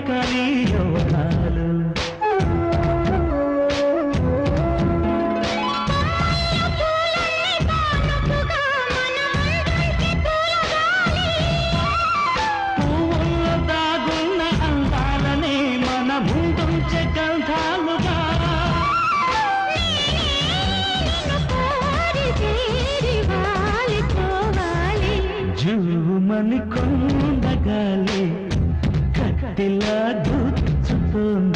పలికాలి యవ్వనాలు పువ్వుల్లో దాగున్న అందాలనే మన ముందుంచే గంధాలుగా జూమని కొండగాలి కట్టిలా దూచుతోంది